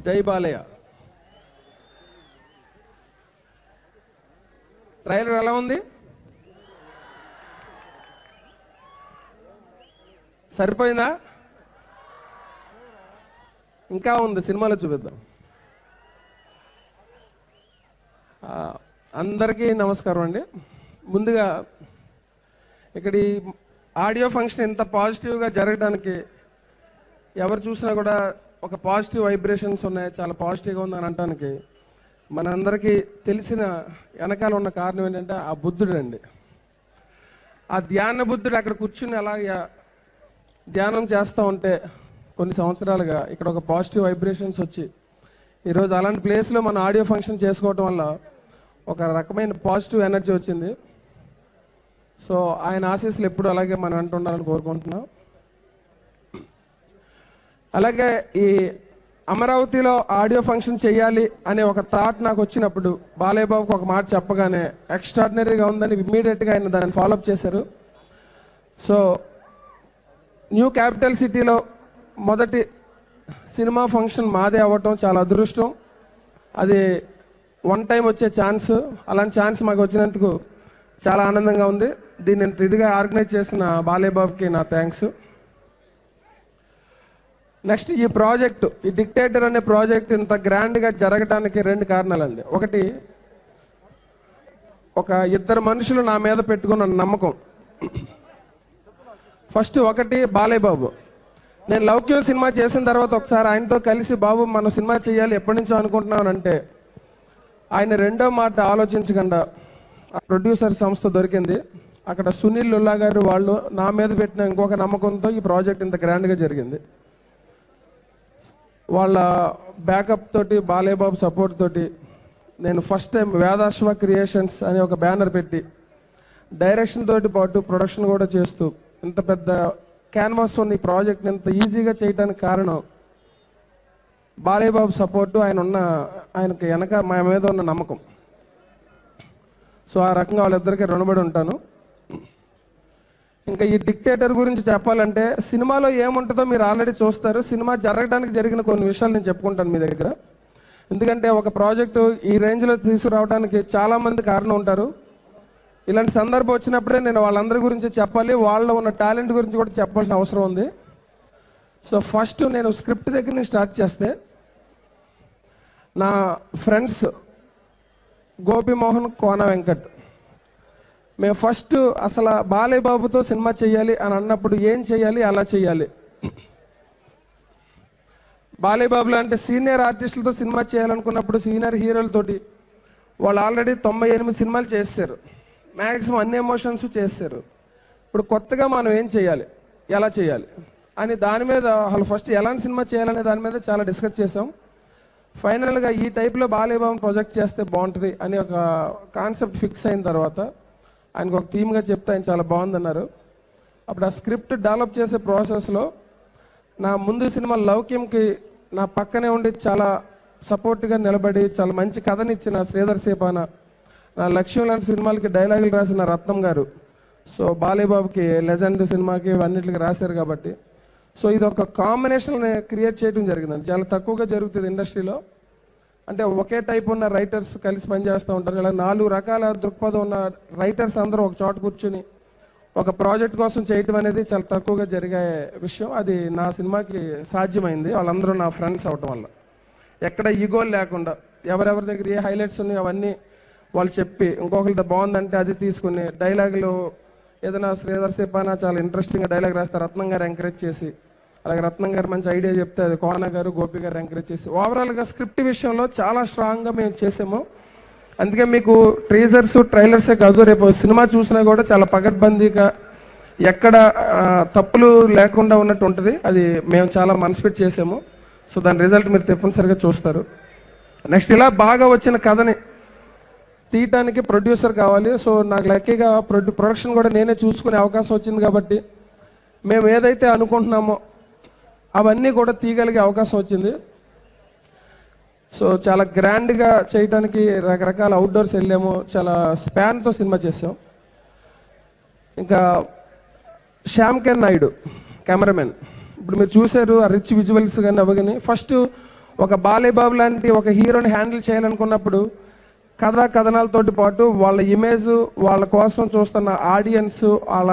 జై బాలయ్య. ట్రైలర్ ఎలా ఉంది? సరిపోయిందా? ఇంకా ఉంది, సినిమాలో చూపిద్దాం. అందరికీ నమస్కారం అండి. ముందుగా ఇక్కడ ఈ ఆడియో ఫంక్షన్ ఇంత పాజిటివ్గా జరగడానికి ఎవరు చూసినా కూడా ఒక పాజిటివ్ వైబ్రేషన్స్ ఉన్నాయి, చాలా పాజిటివ్గా ఉందని అనడానికి మనందరికీ తెలిసిన వెనకాల ఉన్న కారణం ఏంటంటే ఆ బుద్ధుడు అండి. ఆ ధ్యాన బుద్ధుడు అక్కడ కూర్చుని అలాగే ధ్యానం చేస్తూ ఉంటే కొన్ని సంవత్సరాలుగా ఇక్కడ ఒక పాజిటివ్ వైబ్రేషన్స్ వచ్చి ఈరోజు అలాంటి ప్లేస్లో మనం ఆడియో ఫంక్షన్ చేసుకోవటం వల్ల ఒక రకమైన పాజిటివ్ ఎనర్జీ వచ్చింది. సో ఆయన ఆశీస్సులు ఎప్పుడు అలాగే మనం అంటుండాలని కోరుకుంటున్నాం. అలాగే ఈ అమరావతిలో ఆడియో ఫంక్షన్ చేయాలి అనే ఒక థాట్ నాకు వచ్చినప్పుడు బాలయ్య బాబుకి ఒక మాట చెప్పగానే ఎక్స్ట్రాడినరీగా ఉందని ఇమ్మీడియట్గా ఆయన దాన్ని ఫాలోఅప్ చేశారు. సో న్యూ క్యాపిటల్ సిటీలో మొదటి సినిమా ఫంక్షన్ మాదే అవ్వటం చాలా అదృష్టం. అది వన్ టైం వచ్చే ఛాన్స్, అలాంటి ఛాన్స్ మాకు వచ్చినందుకు చాలా ఆనందంగా ఉంది. దీన్ని ఇంత ఇదిగా ఆర్గనైజ్ చేసిన బాలయ్య బాబుకి నా థ్యాంక్స్. నెక్స్ట్ ఈ ప్రాజెక్టు, ఈ డిక్టేటర్ అనే ప్రాజెక్ట్ ఇంత గ్రాండ్గా జరగడానికి రెండు కారణాలండి. ఒకటి, ఒక ఇద్దరు మనుషులు నా మీద పెట్టుకున్న నమ్మకం. ఫస్ట్ ఒకటి బాలయ్య బాబు. నేను లౌక్యం సినిమా చేసిన తర్వాత ఒకసారి ఆయనతో కలిసి బాబు మనం సినిమా చేయాలి ఎప్పటి నుంచో అనుకుంటున్నానంటే ఆయన రెండో మాట ఆలోచించకుండా ప్రొడ్యూసర్ సంస్థ దొరికింది. అక్కడ సునీల్ లుల్లా గారు వాళ్ళు నా మీద పెట్టిన ఇంకొక నమ్మకంతో ఈ ప్రాజెక్ట్ ఇంత గ్రాండ్గా జరిగింది. వాళ్ళ బ్యాకప్ తోటి బాలయ్య బాబు సపోర్ట్ తోటి నేను ఫస్ట్ టైం వేదాశ్వ క్రియేషన్స్ అనే ఒక బ్యానర్ పెట్టి డైరెక్షన్ తోటి పాటు ప్రొడక్షన్ కూడా చేస్తూ ఇంత పెద్ద క్యాన్వాస్ ఉన్న ఈ ప్రాజెక్ట్ని ఇంత ఈజీగా చేయడానికి కారణం బాలయ్య బాబు సపోర్టు, ఆయనకి వెనక మా మీద ఉన్న నమ్మకం. సో ఆ రకంగా వాళ్ళిద్దరికీ రుణపడి ఉంటాను. ఇంకా ఈ డిక్టేటర్ గురించి చెప్పాలంటే సినిమాలో ఏముంటుందో మీరు ఆల్రెడీ చూస్తారు. సినిమా జరగడానికి జరిగిన కొన్ని విషయాలు నేను చెప్పుకుంటాను మీ దగ్గర. ఎందుకంటే ఒక ప్రాజెక్టు ఈ రేంజ్లో తీసుకురావడానికి చాలామంది కారణం ఉంటారు. ఇలాంటి సందర్భం వచ్చినప్పుడే నేను వాళ్ళందరి గురించి చెప్పాలి, వాళ్ళలో ఉన్న టాలెంట్ గురించి కూడా చెప్పాల్సిన అవసరం ఉంది. సో ఫస్ట్ నేను స్క్రిప్ట్ దగ్గర నుంచి స్టార్ట్ చేస్తే నా ఫ్రెండ్స్ గోపిమోహన్, కోన వెంకట్, మేము ఫస్ట్ అసలు బాలయ్య బాబుతో సినిమా చేయాలి అని అన్నప్పుడు ఏం చేయాలి, అలా చేయాలి. బాలయ్య బాబులో అంటే సీనియర్ ఆర్టిస్టులతో సినిమా చేయాలనుకున్నప్పుడు సీనియర్ హీరోలతోటి వాళ్ళు ఆల్రెడీ 98 సినిమాలు చేశారు, మ్యాక్సిమం అన్ని ఎమోషన్స్ చేశారు. ఇప్పుడు కొత్తగా మనం ఏం చేయాలి, ఎలా చేయాలి అని దాని మీద వాళ్ళు ఫస్ట్ ఎలాంటి సినిమా చేయాలనే దాని మీద చాలా డిస్కస్ చేసాం. ఫైనల్గా ఈ టైప్లో బాలయ్య బాబుని ప్రొజెక్ట్ చేస్తే బాగుంటుంది అని ఒక కాన్సెప్ట్ ఫిక్స్ అయిన తర్వాత ఆయనకు ఒక థీమ్గా చెప్తే ఆయన చాలా బాగుందన్నారు. అప్పుడు ఆ స్క్రిప్ట్ డెవలప్ చేసే ప్రాసెస్లో నా ముందు సినిమా లౌక్యంకి నా పక్కనే ఉండి చాలా సపోర్ట్గా నిలబడి చాలా మంచి కథనిచ్చిన శ్రీధర్ సేపాన, నా లక్ష్యం లాంటి సినిమాలకి డైలాగులు రాసిన రత్నం గారు, సో బాలయ్య బాబుకి లెజెండ్ సినిమాకి అన్నింటికి రాశారు కాబట్టి సో ఇది ఒక కాంబినేషన్ క్రియేట్ చేయడం జరిగిందండి. చాలా తక్కువగా జరుగుతుంది ఇండస్ట్రీలో. అంటే ఒకే టైప్ ఉన్న రైటర్స్ కలిసి పనిచేస్తూ ఉంటారు. ఇలా 4 రకాల దృక్పథం ఉన్న రైటర్స్ అందరూ ఒక చోట కూర్చుని ఒక ప్రాజెక్ట్ కోసం చేయటం అనేది చాలా తక్కువగా జరిగే విషయం. అది నా సినిమాకి సాధ్యమైంది, వాళ్ళందరూ నా ఫ్రెండ్స్ అవటం వల్ల. ఎక్కడ ఈగోలు లేకుండా ఎవరెవరి దగ్గర ఏ హైలైట్స్ ఉన్నాయో అవన్నీ వాళ్ళు చెప్పి ఇంకొకరితో బాగుందంటే అది తీసుకుని డైలాగులు ఏదైనా శ్రీధర్ సేపానా చాలా ఇంట్రెస్టింగ్గా డైలాగ్ రాస్తారు, రత్నం గారు ఎంకరేజ్ చేసి, అలాగే రత్నం గారు మంచి ఐడియా చెప్తే అది కోన గారు, గోపి గారు ఎంకరేజ్ చేసి ఓవరాల్గా స్క్రిప్ట్ విషయంలో చాలా స్ట్రాంగ్గా మేము చేసాము. అందుకే మీకు టీజర్స్ ట్రైలర్సే కాదు, రేపు సినిమా చూసినా కూడా చాలా పకడ్బందీగా ఎక్కడ తప్పులు లేకుండా ఉన్నట్టు ఉంటుంది. అది మేము చాలా మనసు పెట్టి చేసాము. సో దాని రిజల్ట్ మీరు తప్పనిసరిగా చూస్తారు. నెక్స్ట్ ఇలా బాగా వచ్చిన కథని తీయటానికి ప్రొడ్యూసర్ కావాలి. సో నాకు లక్కీగా ప్రొడక్షన్ కూడా నేనే చూసుకునే అవకాశం వచ్చింది కాబట్టి మేము ఏదైతే అనుకుంటున్నామో అవన్నీ కూడా తీయగలిగే అవకాశం వచ్చింది. సో చాలా గ్రాండ్గా చేయడానికి రకరకాల అవుట్డోర్స్ వెళ్ళాము, చాలా స్పాన్తో సినిమా చేసాం. ఇంకా శ్యామ్ కెన్ నాయుడు కెమెరామెన్, ఇప్పుడు మీరు చూశారు ఆ రిచ్ విజువల్స్ కానీ అవగానే ఫస్ట్ ఒక బాలీబాబు లాంటి ఒక హీరోని హ్యాండిల్ చేయాలనుకున్నప్పుడు కథా కథనాలతోటి పాటు వాళ్ళ ఇమేజ్, వాళ్ళ కోసం చూస్తున్న ఆడియన్స్, వాళ్ళ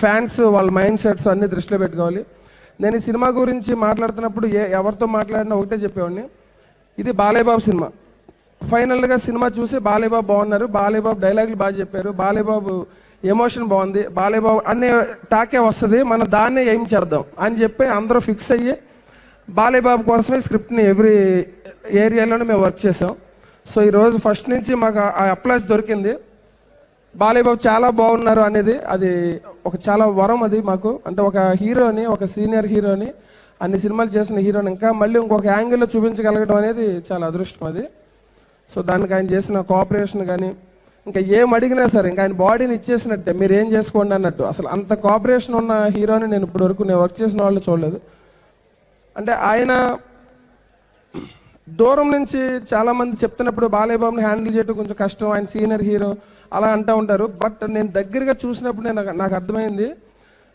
ఫ్యాన్స్, వాళ్ళ మైండ్ సెట్స్ అన్నీ దృష్టిలో పెట్టుకోవాలి. నేను ఈ సినిమా గురించి మాట్లాడుతున్నప్పుడు ఎవరితో మాట్లాడినా ఒకటే చెప్పేవాడిని, ఇది బాలీబాబు సినిమా. ఫైనల్గా సినిమా చూసి బాలీబాబు బాగున్నారు, బాలీబాబు డైలాగులు బాగా చెప్పారు, బాలీబాబు ఎమోషన్ బాగుంది, బాలీబాబు అనే టాకే వస్తుంది, మనం దాన్నే ఏం చేద్దాం అని చెప్పి అందరూ ఫిక్స్ అయ్యి బాలీబాబు కోసమే స్క్రిప్ట్ని ఎవ్రీ ఏరియాలోనే మేము వర్క్ చేసాం. సో ఈరోజు ఫస్ట్ నుంచి మాకు ఆ అప్లాస్ దొరికింది. బాలీబాబు చాలా బాగున్నారు అనేది అది ఒక చాలా వరం అది మాకు. అంటే ఒక హీరోని, ఒక సీనియర్ హీరోని, అన్ని సినిమాలు చేసిన హీరోని ఇంకా మళ్ళీ ఇంకొక యాంగిల్లో చూపించగలగడం అనేది చాలా అదృష్టం అది. సో దానికి ఆయన చేసిన కోఆపరేషన్ కానీ, ఇంకా ఏం అడిగినా సరే ఇంకా ఆయన బాడీని ఇచ్చేసినట్టే, మీరు ఏం చేసుకోండి అన్నట్టు. అసలు అంత కోఆపరేషన్ ఉన్న హీరోని నేను ఇప్పుడు వరకు నేను వర్క్ చేసిన వాళ్ళు చూడలేదు. అంటే ఆయన దూరం నుంచి చాలామంది చెప్తున్నప్పుడు బాలీబాబుని హ్యాండిల్ చేయడం కొంచెం కష్టం, ఆయన సీనియర్ హీరో అలా అంటూ ఉంటారు. బట్ నేను దగ్గరగా చూసినప్పుడు నాకు అర్థమైంది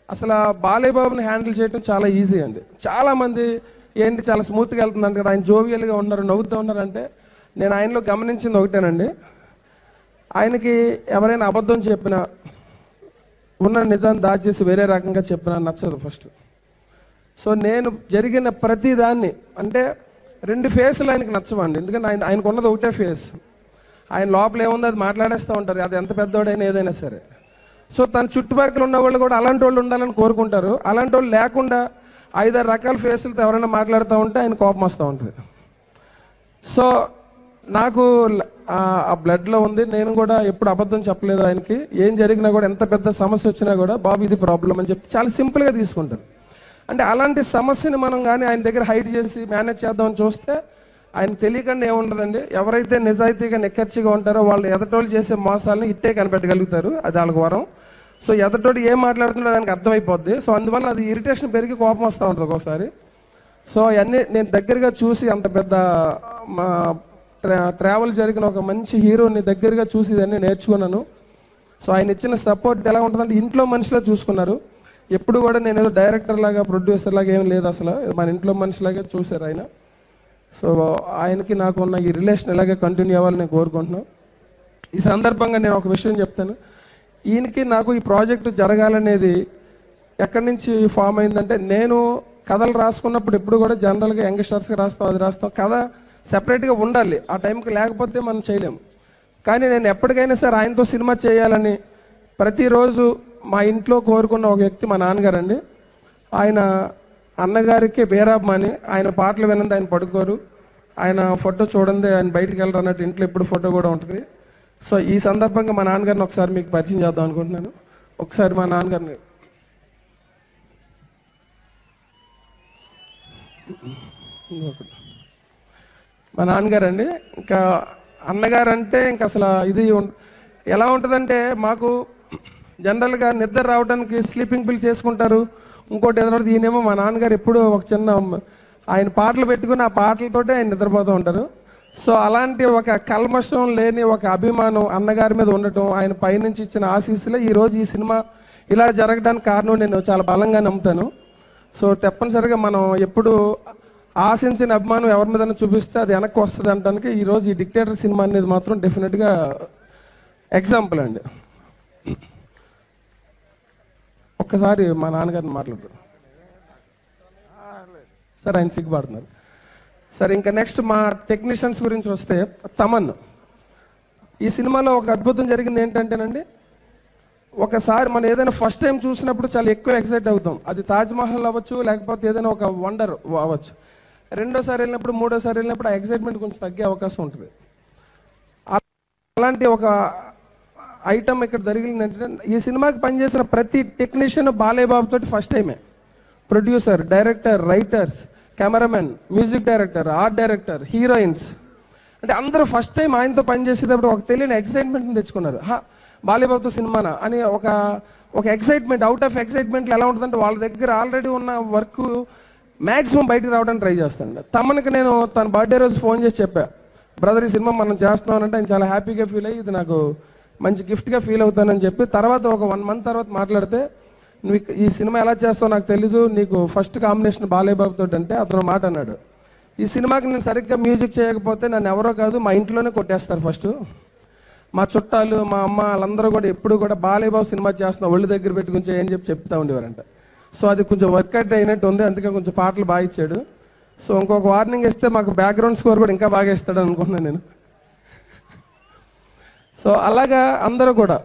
అసలు బాలీబాబుని హ్యాండిల్ చేయడం చాలా ఈజీ అండి. చాలామంది ఏంటి చాలా స్మూత్గా వెళ్తుందంట కదా, ఆయన జోవియల్గా ఉన్నారు, నవ్వుతూ ఉన్నారు. అంటే నేను ఆయనలో గమనించింది ఒకటేనండి, ఆయనకి ఎవరైనా అబద్ధం చెప్పినా, ఉన్న నిజాన్ని దాచేసి వేరే రకంగా చెప్పినా నచ్చదు ఫస్ట్. సో నేను జరిగిన ప్రతి దాన్ని, అంటే రెండు ఫేస్లు ఆయనకి నచ్చవండి. ఎందుకంటే ఆయనకు ఉన్నది ఒకటే ఫేస్. ఆయన లోపల ఏముందో అది మాట్లాడేస్తూ ఉంటారు, అది ఎంత పెద్దోడైనా ఏదైనా సరే. సో తన చుట్టుపక్కల ఉన్న వాళ్ళు కూడా అలాంటి వాళ్ళు ఉండాలని కోరుకుంటారు. అలాంటి వాళ్ళు లేకుండా 5-6 రకాల ఫేసులతో ఎవరైనా మాట్లాడుతూ ఉంటే ఆయన కోపం వస్తూ ఉంటుంది. సో నాకు ఆ బ్లడ్లో ఉంది. నేను కూడా ఎప్పుడు అబద్ధం చెప్పలేదు ఆయనకి. ఏం జరిగినా కూడా, ఎంత పెద్ద సమస్య వచ్చినా కూడా, బాబు ఇది ప్రాబ్లం అని చెప్పి చాలా సింపుల్గా తీసుకుంటారు. అంటే అలాంటి సమస్యని మనం కానీ ఆయన దగ్గర హైడ్ చేసి మేనేజ్ చేద్దామని చూస్తే ఆయన తెలియకుండా ఏముండదండి. ఎవరైతే నిజాయితీగా నిక్కర్చిగా ఉంటారో వాళ్ళు ఎదటోళ్ళు చేసే మోసాలను ఇట్టే కనిపెట్టగలుగుతారు, అది వాళ్ళకి వరం. సో ఎదటోడు ఏం మాట్లాడుతుందో దానికి అర్థమైపోద్ది. సో అందువల్ల అది ఇరిటేషన్ పెరిగి కోపం వస్తూ ఉంటుంది ఒక్కోసారి. సో అవన్నీ నేను దగ్గరగా చూసి, అంత పెద్ద ట్రావెల్ జరిగిన ఒక మంచి హీరోని దగ్గరగా చూసి ఇవన్నీ నేర్చుకున్నాను. సో ఆయన ఇచ్చిన సపోర్ట్ ఎలా ఉంటుందంటే ఇంట్లో మనిషిలా చూసుకున్నారు. ఎప్పుడు కూడా నేను ఏదో డైరెక్టర్ లాగా, ప్రొడ్యూసర్ లాగా ఏం లేదు, అసలు మన ఇంట్లో మనిషిలాగే చూశారు ఆయన. సో ఆయనకి నాకు ఉన్న ఈ రిలేషన్ ఇలాగే కంటిన్యూ అవ్వాలని నేను కోరుకుంటున్నాను. ఈ సందర్భంగా నేను ఒక విషయం చెప్తాను. ఈయనకి నాకు ఈ ప్రాజెక్టు జరగాలనేది ఎక్కడి నుంచి ఫామ్ అయిందంటే, నేను కథలు రాసుకున్నప్పుడు ఎప్పుడు కూడా జనరల్గా యంగ్స్టర్స్కి రాస్తాం, అది రాస్తాం, కథ సెపరేట్గా ఉండాలి ఆ టైంకి, లేకపోతే మనం చేయలేము. కానీ నేను ఎప్పటికైనా సరే ఆయనతో సినిమా చేయాలని ప్రతిరోజు మా ఇంట్లో కోరుకున్న ఒక వ్యక్తి మా నాన్నగారండి. ఆయన అన్నగారికి బేరాబ్మాని, ఆయన పాటలు వినంది ఆయన పడుకోరు, ఆయన ఫోటో చూడండి ఆయన బయటికి వెళ్ళరు అన్నట్టు ఇంట్లో ఎప్పుడు ఫోటో కూడా ఉంటుంది. సో ఈ సందర్భంగా మా నాన్నగారిని ఒకసారి మీకు పరిచయం చేద్దాం అనుకుంటున్నాను. ఒకసారి మా నాన్నగారిని, మా నాన్నగారండి. ఇంకా అన్నగారు అంటే ఇంకా అసలు ఇది ఎలా ఉంటుందంటే, మాకు జనరల్గా నిద్ర రావడానికి స్లీపింగ్ పిల్స్ వేసుకుంటారు, ఇంకోటి ఏదైనా. ఈయనేమో మా నాన్నగారు ఎప్పుడు ఒక చిన్న ఆయన పాటలు పెట్టుకుని ఆ పాటలతోటే ఆయన నిద్రపోతూ ఉంటారు. సో అలాంటి ఒక కల్మషం లేని ఒక అభిమానం అన్నగారి మీద ఉండటం, ఆయన పైనుంచి ఇచ్చిన ఆశీస్సులే ఈరోజు ఈ సినిమా ఇలా జరగడానికి కారణం నేను చాలా బలంగా నమ్ముతాను. సో తప్పనిసరిగా మనం ఎప్పుడు ఆశించిన అభిమానం ఎవరి మీద చూపిస్తే అది వెనక్కి వస్తుంది అనడానికి ఈరోజు ఈ డిక్టేటర్ సినిమా అనేది మాత్రం డెఫినెట్గా ఎగ్జాంపుల్ అండి. ఒక్కసారి మా నాన్నగారిని మాట్లాడతారు సార్, ఆయన సిగ్గుపడుతున్నారు సార్. ఇంకా నెక్స్ట్ మా టెక్నీషియన్స్ గురించి వస్తే, తమన్. ఈ సినిమాలో ఒక అద్భుతం జరిగింది ఏంటంటేనండి, ఒకసారి మనం ఏదైనా ఫస్ట్ టైం చూసినప్పుడు చాలా ఎక్కువ ఎక్సైట్ అవుతాం. అది తాజ్మహల్ అవ్వచ్చు, లేకపోతే ఏదైనా ఒక వండర్ అవ్వచ్చు. రెండోసారి వెళ్ళినప్పుడు, మూడోసారి వెళ్ళినప్పుడు ఆ ఎక్సైట్మెంట్ కొంచెం తగ్గే అవకాశం ఉంటుంది. అలాంటి ఒక ఐటమ్ ఇక్కడ జరిగిందంటే, ఈ సినిమాకి పనిచేసిన ప్రతి టెక్నీషియన్ బాలీబాబు తోటి ఫస్ట్ టైమే. Producer, director, writers, cameraman, music director, art director, heroines, అంటే అందరూ ఫస్ట్ టైం ఆయనతో పనిచేసేటప్పుడు ఒక తెలియని ఎక్సైట్మెంట్ని తెచ్చుకున్నారు. బాలీబాబుతో సినిమానా అని ఒక ఎక్సైట్మెంట్, అవుట్ ఆఫ్ ఎక్సైట్మెంట్లో ఎలా ఉంటుందంటే, వాళ్ళ దగ్గర ఆల్రెడీ ఉన్న వర్క్ మ్యాక్సిమం బయటకు రావడానికి ట్రై చేస్తాను. తమనికి నేను తన బర్త్డే రోజు ఫోన్ చేసి చెప్పా, బ్రదర్ ఈ సినిమా మనం చేస్తున్నానంటే ఆయన చాలా హ్యాపీగా ఫీల్ అయ్యి, ఇది నాకు మంచి గిఫ్ట్గా ఫీల్ అవుతానని చెప్పి, తర్వాత ఒక 1 month తర్వాత మాట్లాడితే, నువ్వు ఈ సినిమా ఎలా చేస్తావు నాకు తెలీదు, నీకు ఫస్ట్ కాంబినేషన్ బాలీబాబుతో అంటే అతను మాట అన్నాడు, ఈ సినిమాకి నేను సరిగ్గా మ్యూజిక్ చేయకపోతే నన్ను ఎవరో కాదు మా ఇంట్లోనే కొట్టేస్తారు ఫస్ట్. మా చుట్టాలు మా అమ్మ వాళ్ళందరూ కూడా ఎప్పుడు కూడా బాలయ్య బాబు సినిమా చేస్తున్నా ఒళ్ళు దగ్గర పెట్టుకుని చేయని చెప్తా ఉండేవారంట. సో అది కొంచెం వర్కౌట్ అయినట్టు ఉంది, అందుకే కొంచెం పాటలు బాగా ఇచ్చాడు. సో ఇంకొక వార్నింగ్ ఇస్తే మాకు బ్యాక్గ్రౌండ్ స్కోర్ కూడా ఇంకా బాగా ఇస్తాడు అనుకుంటున్నాను నేను. సో అలాగా అందరూ కూడా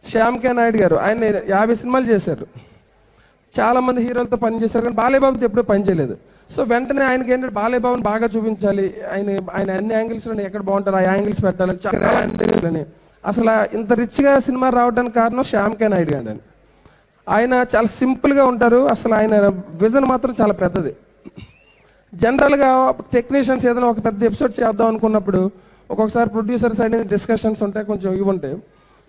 శ్యామ్ కే నాయుడు గారు ఆయన 50 సినిమాలు చేశారు, చాలామంది హీరోలతో పనిచేశారు, కానీ బాలయ్య బాబుతో ఎప్పుడూ పనిచేయలేదు. సో వెంటనే ఆయనకి ఏంటంటే బాలయ్య బాబుని బాగా చూపించాలి, ఆయన అన్ని యాంగిల్స్లో ఎక్కడ బాగుంటారు ఆ యాంగిల్స్ పెట్టాలని చాలా. అసలు ఇంత రిచ్గా సినిమా రావడానికి కారణం శ్యామ్ కే నాయుడు గారు అండి. ఆయన చాలా సింపుల్గా ఉంటారు, అసలు ఆయన విజన్ మాత్రం చాలా పెద్దది. జనరల్గా టెక్నీషియన్స్ ఏదైనా ఒక పెద్ద ఎపిసోడ్ చేద్దాం అనుకున్నప్పుడు ఒక్కొక్కసారి ప్రొడ్యూసర్ సైడ్ డిస్కషన్స్ ఉంటాయి, కొంచెం ఇవి ఉంటాయి.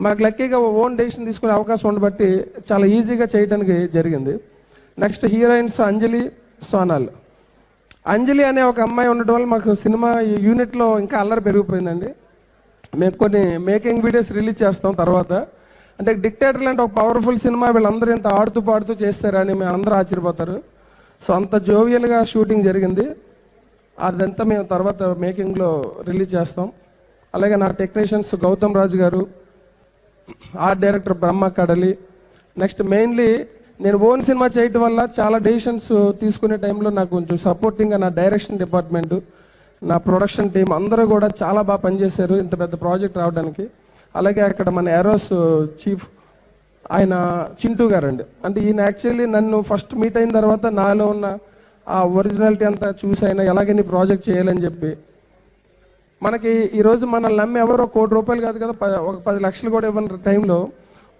మాకు లక్కీగా ఓన్ డెసిషన్ తీసుకునే అవకాశం ఉండబట్టి చాలా ఈజీగా చేయడానికి జరిగింది. నెక్స్ట్ హీరోయిన్స్ అంజలి, సోనాల్. అంజలి అనే ఒక అమ్మాయి ఉండటం వల్ల మాకు సినిమా యూనిట్లో ఇంకా అల్లరి పెరిగిపోయిందండి. మేము కొన్ని మేకింగ్ వీడియోస్ రిలీజ్ చేస్తాం తర్వాత. అంటే డిక్టేటర్ లాంటి ఒక పవర్ఫుల్ సినిమా వీళ్ళందరూ ఇంత ఆడుతూ పాడుతూ చేస్తారని మేము అందరూ ఆశ్చర్యపోతారు. సో అంత జోవియల్గా షూటింగ్ జరిగింది, అదంతా మేము తర్వాత మేకింగ్లో రిలీజ్ చేస్తాం. అలాగే నా టెక్నీషియన్స్ గౌతమ్ రాజు గారు, ఆర్ట్ డైరెక్టర్ బ్రహ్మ కడలి. నెక్స్ట్ మెయిన్లీ నేను ఓన్ సినిమా చేయటం వల్ల చాలా డెసిషన్స్ తీసుకునే టైంలో నాకు కొంచెం సపోర్టింగ్గా నా డైరెక్షన్ డిపార్ట్మెంటు, నా ప్రొడక్షన్ టీం అందరూ కూడా చాలా బాగా పనిచేశారు ఇంత పెద్ద ప్రాజెక్ట్ రావడానికి. అలాగే అక్కడ మన ఏరోస్ చీఫ్ ఆయన చింటూ గారండి. అంటే ఈయన యాక్చువల్లీ నన్ను ఫస్ట్ మీట్ అయిన తర్వాత నాలో ఉన్న ఆ ఒరిజినాలిటీ అంతా చూసి ఆయన ఎలాగే నీ ప్రాజెక్ట్ చేయాలని చెప్పి మనకి ఈరోజు మనల్ని నమ్మి ఎవరో ₹1,00,00,000 కాదు కదా, ఒక 10 లక్షలు కూడా ఇవ్వని టైంలో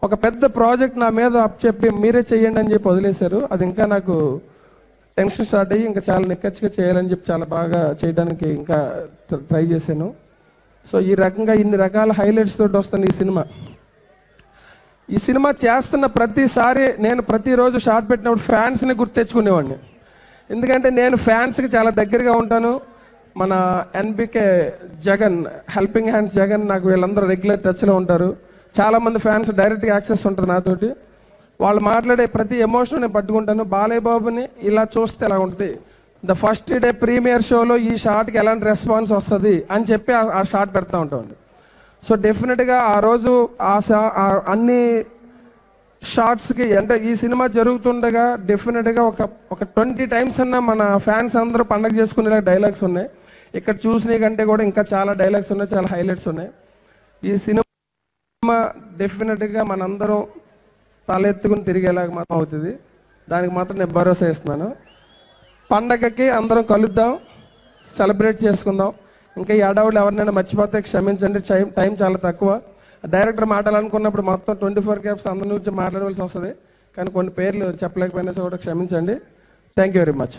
ఒక పెద్ద ప్రాజెక్ట్ నా మీద చెప్పి మీరే చెయ్యండి అని చెప్పి వదిలేశారు. అది ఇంకా నాకు టెన్షన్ స్టార్ట్ అయ్యి ఇంకా చాలా నిక్కచ్చిగా చేయాలని చెప్పి చాలా బాగా చేయడానికి ఇంకా ట్రై చేశాను. సో ఈ రకంగా ఇన్ని రకాల హైలైట్స్ తోటి వస్తాను ఈ సినిమా చేస్తున్న ప్రతిసారి నేను ప్రతిరోజు షార్ట్ పెట్టినప్పుడు ఫ్యాన్స్ని గుర్తు తెచ్చుకునేవాడిని. ఎందుకంటే నేను ఫ్యాన్స్కి చాలా దగ్గరగా ఉంటాను. మన NBK Jagan, helping hands Jagan, నాకు వీళ్ళందరూ రెగ్యులర్ టచ్లో ఉంటారు. చాలామంది ఫ్యాన్స్ డైరెక్ట్గా యాక్సెస్ ఉంటుంది నాతోటి. వాళ్ళు మాట్లాడే ప్రతి ఎమోషన్ నేను పట్టుకుంటాను. బాలయ్య బాబుని ఇలా చూస్తే ఎలా ఉంటుంది, ద ఫస్ట్ డే ప్రీమియర్ షోలో ఈ షార్ట్కి ఎలాంటి రెస్పాన్స్ వస్తుంది అని చెప్పి ఆ షార్ట్ పెడతా ఉంటామండి. సో డెఫినెట్గా ఆ రోజు అన్ని షార్ట్స్కి అంటే ఈ సినిమా జరుగుతుండగా డెఫినెట్గా ఒక 20 టైమ్స్ అన్నా మన ఫ్యాన్స్ అందరూ పండగ చేసుకునేలా డైలాగ్స్ ఉన్నాయి. ఇక్కడ చూసిన కంటే కూడా ఇంకా చాలా డైలాగ్స్ ఉన్నాయి, చాలా హైలైట్స్ ఉన్నాయి. ఈ సినిమా డెఫినెట్గా మనందరం తలెత్తుకుని తిరిగేలాగా మాత్రం అవుతుంది, దానికి మాత్రం నేను భరోసా ఇస్తున్నాను. పండగకి అందరం కలుద్దాం, సెలబ్రేట్ చేసుకుందాం. ఇంకా ఈ అడవులు ఎవరినైనా మర్చిపోతే క్షమించండి, టైం చాలా తక్కువ. డైరెక్టర్ మాట్లాడాలనుకున్నప్పుడు మొత్తం 24 క్యాప్స్ అందరి నుంచి మాట్లాడవలసి వస్తుంది, కానీ కొన్ని పేర్లు చెప్పలేకపోయినా కూడా క్షమించండి. Thank you very much.